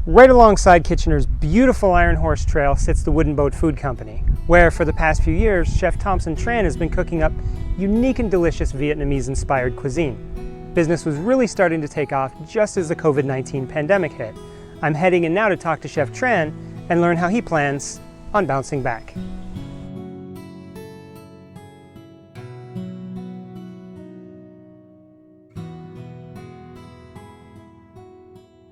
Right alongside Kitchener's beautiful Iron Horse Trail sits the Wooden Boat Food Company, where for the past few years, Chef Thompson Tran has been cooking up unique and delicious Vietnamese-inspired cuisine. Business was really starting to take off just as the COVID-19 pandemic hit. I'm heading in now to talk to Chef Tran and learn how he plans on bouncing back.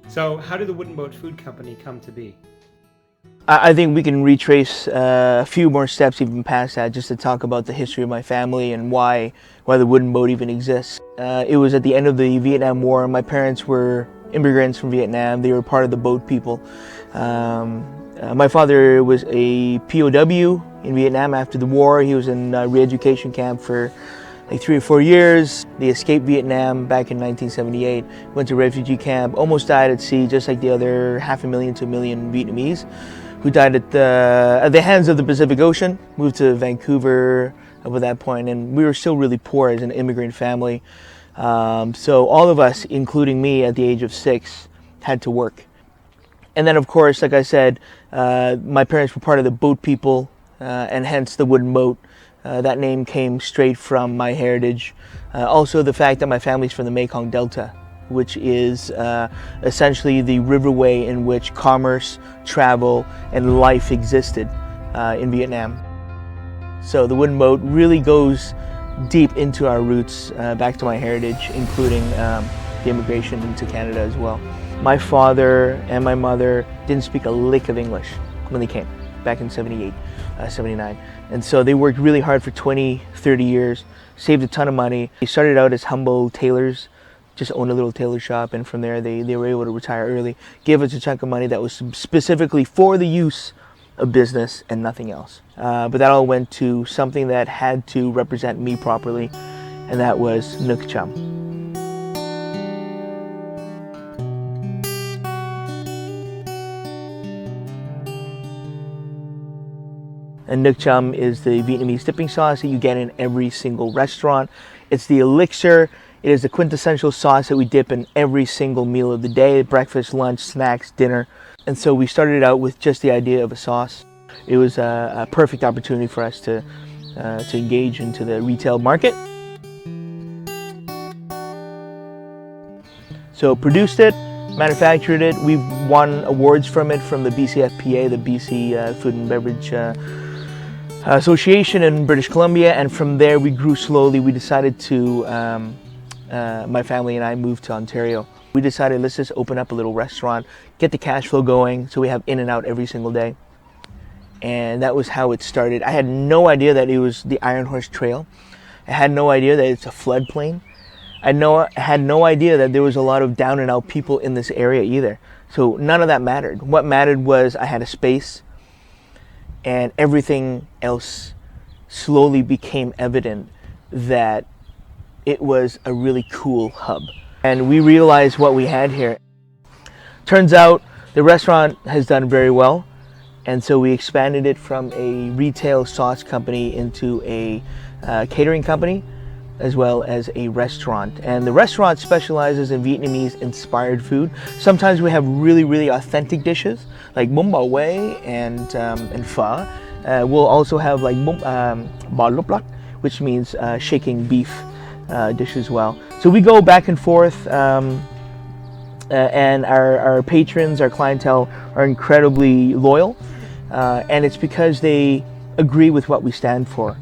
So, how did the Wooden Boat Food Company come to be? I think we can retrace a few more steps even past that just to talk about the history of my family and why the Wooden Boat even exists. It was at the end of the Vietnam War. My parents were immigrants from Vietnam. They were part of the boat people. My father was a POW in Vietnam after the war. He was in a re-education camp for like 3 or 4 years. They escaped Vietnam back in 1978, went to refugee camp, almost died at sea, just like the other 500,000 to 1 million Vietnamese who died at the hands of the Pacific Ocean, moved to Vancouver up at that point, and we were still really poor as an immigrant family. So all of us, including me at the age of 6, had to work. And then of course, like I said, my parents were part of the boat people, and hence the Wooden Boat. That name came straight from my heritage. Also the fact that my family's from the Mekong Delta, which is essentially the riverway in which commerce, travel, and life existed in Vietnam. So the Wooden Boat really goes deep into our roots, back to my heritage, including the immigration into Canada as well. My father and my mother didn't speak a lick of English when they came back in 78, 79. And so they worked really hard for 20, 30 years, saved a ton of money. They started out as humble tailors, just owned a little tailor shop, and from there they were able to retire early, gave us a chunk of money that was specifically for the use of business and nothing else. But that all went to something that had to represent me properly, and that was Nuoc Cham. And Nuoc Cham is the Vietnamese dipping sauce that you get in every single restaurant. It's the elixir. It is the quintessential sauce that we dip in every single meal of the day, breakfast, lunch, snacks, dinner. And so we started out with just the idea of a sauce. It was a perfect opportunity for us to engage into the retail market. So produced it, manufactured it. We've won awards from it from the BCFPA, the BC Food and Beverage Association in British Columbia, and from there we grew slowly. We decided to, my family and I moved to Ontario. We decided, let's just open up a little restaurant, get the cash flow going so we have in and out every single day. And that was how it started. I had no idea that it was the Iron Horse Trail. I had no idea that it's a floodplain. I had no idea that there was a lot of down and out people in this area either. So none of that mattered. What mattered was I had a space, and everything else slowly became evident that it was a really cool hub. And we realized what we had here. Turns out the restaurant has done very well, and so we expanded it from a retail sauce company into a catering company, as well as a restaurant. And the restaurant specializes in Vietnamese inspired food. Sometimes we have really, really authentic dishes like bún bò Huế and pho. We'll also have like bò lốc lắc, which means shaking beef dish as well. So we go back and forth, and our patrons, our clientele are incredibly loyal, and it's because they agree with what we stand for.